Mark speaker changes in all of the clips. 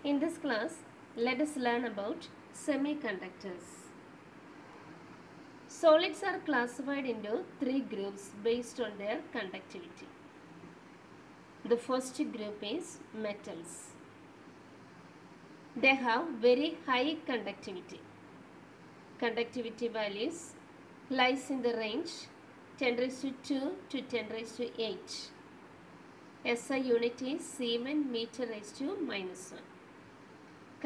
Speaker 1: In this class, let us learn about semiconductors. Solids are classified into three groups based on their conductivity. The first group is metals. They have very high conductivity. Conductivity values lies in the range 10 raised to 2 to 10 raised to 8. SI unit is Siemens meter raised to -1.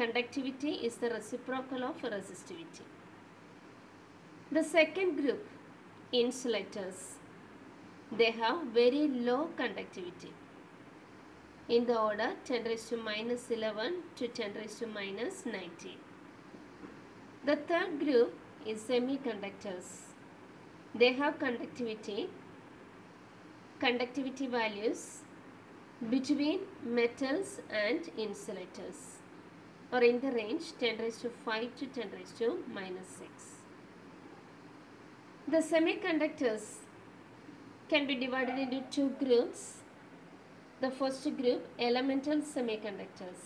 Speaker 1: Conductivity is the reciprocal of resistivity. The second group, insulators. They have very low conductivity. In the order 10 raised to -11 to 10 raised to -19. The third group is semiconductors. They have conductivity values between metals and insulators, or in the range 10 raised to 5 to 10 raised to -6. The semiconductors can be divided into two groups. The first group, elemental semiconductors.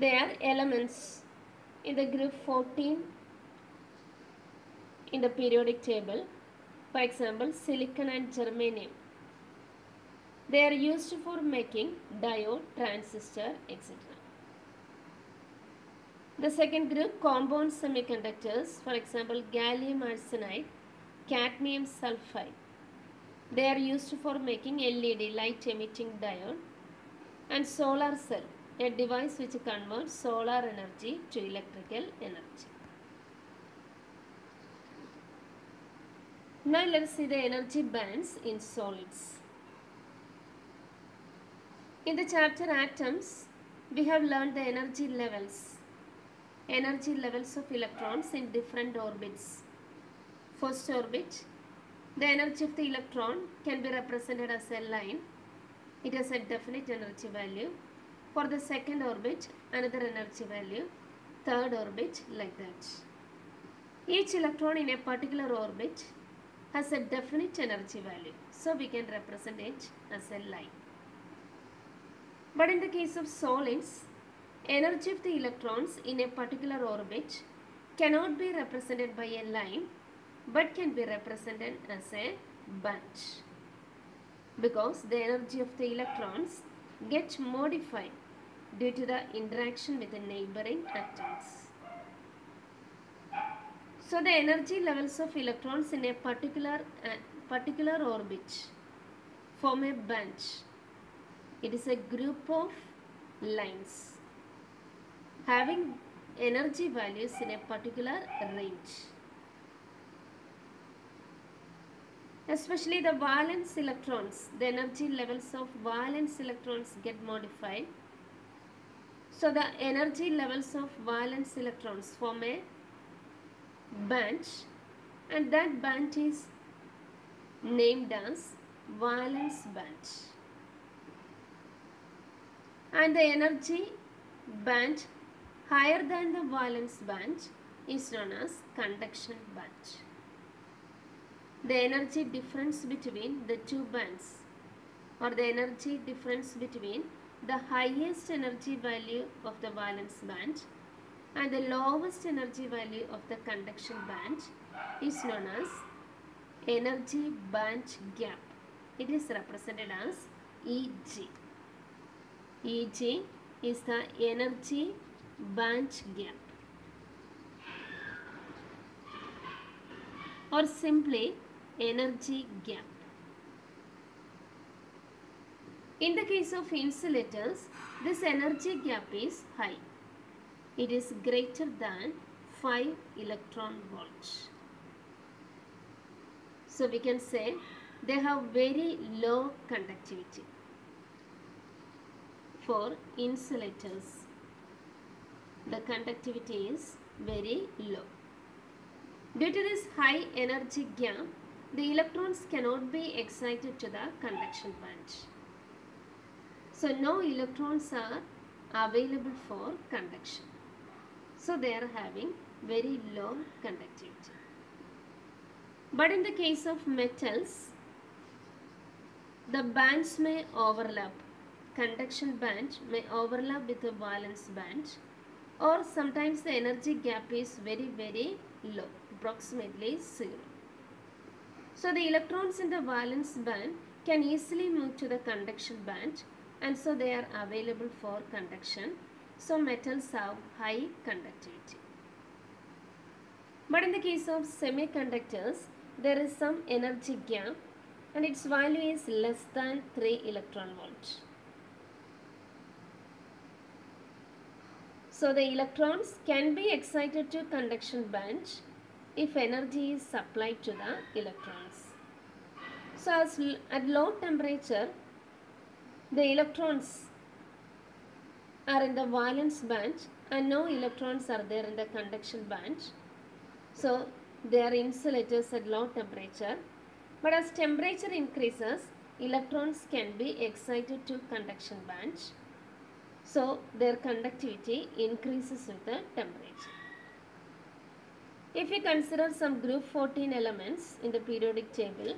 Speaker 1: They are elements in the group 14 in the periodic table. For example, silicon and germanium. They are used for making diode, transistor, etc. The second group, compound semiconductors, for example, gallium arsenide, cadmium sulfide. They are used for making LED, light emitting diode, and solar cell, a device which converts solar energy to electrical energy. Now let us see the energy bands in solids. In the chapter atoms, we have learned the energy levels of electrons in different orbits. First orbit, the energy of the electron can be represented as a line. It has a definite energy value. For the second orbit, another energy value. Third orbit, like that. Each electron in a particular orbit has a definite energy value, so we can represent it as a line. But in the case of solids, energy of the electrons in a particular orbit cannot be represented by a line, but can be represented as a bunch, because the energy of the electrons gets modified due to the interaction with the neighboring atoms. So the energy levels of electrons in a particular orbit form a bunch. It is a group of lines having energy values in a particular range. Especially the valence electrons, the energy levels of valence electrons get modified. So the energy levels of valence electrons form a bunch, and that bunch is named as valence bunch. And the energy band higher than the valence band is known as conduction band. The energy difference between the two bands, or the energy difference between the highest energy value of the valence band and the lowest energy value of the conduction band is known as energy band gap. It is represented as Eg. Eg is the energy band gap, or simply energy gap. In the case of insulators, this energy gap is high. It is greater than 5 electron volts. So we can say they have very low conductivity. For insulators, the conductivity is very low. Due to this high energy gap, the electrons cannot be excited to the conduction band. So no electrons are available for conduction. So they are having very low conductivity. But in the case of metals, the bands may overlap. conduction band may overlap with the valence band, or sometimes the energy gap is very low, approximately 0. So the electrons in the valence band can easily move to the conduction band, and so they are available for conduction. So metals have high conductivity. But in the case of semiconductors, there is some energy gap and its value is less than 3 electron volts. So the electrons can be excited to conduction band if energy is supplied to the electrons. So at low temperature, the electrons are in the valence band and no electrons are there in the conduction band. So they are insulators at low temperature. But as temperature increases, electrons can be excited to conduction band. So their conductivity increases with the temperature. If we consider some group 14 elements in the periodic table,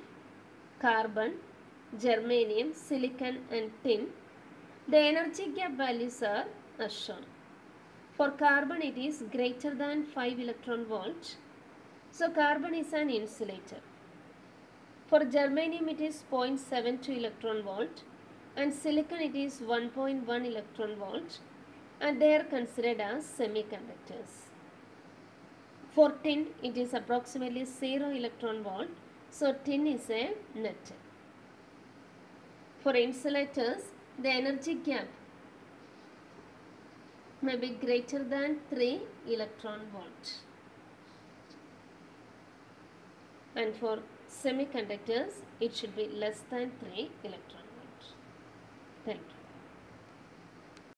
Speaker 1: carbon, germanium, silicon and tin, the energy gap values are as shown. For carbon it is greater than 5 electron volt. So carbon is an insulator. For germanium it is 0.72 electron volt and silicon it is 1.1 electron volt and they are considered as semiconductors. For tin it is approximately 0 electron volt, so tin is a metal. For insulators, the energy gap may be greater than 3 electron volt. And for semiconductors, it should be less than 3 electron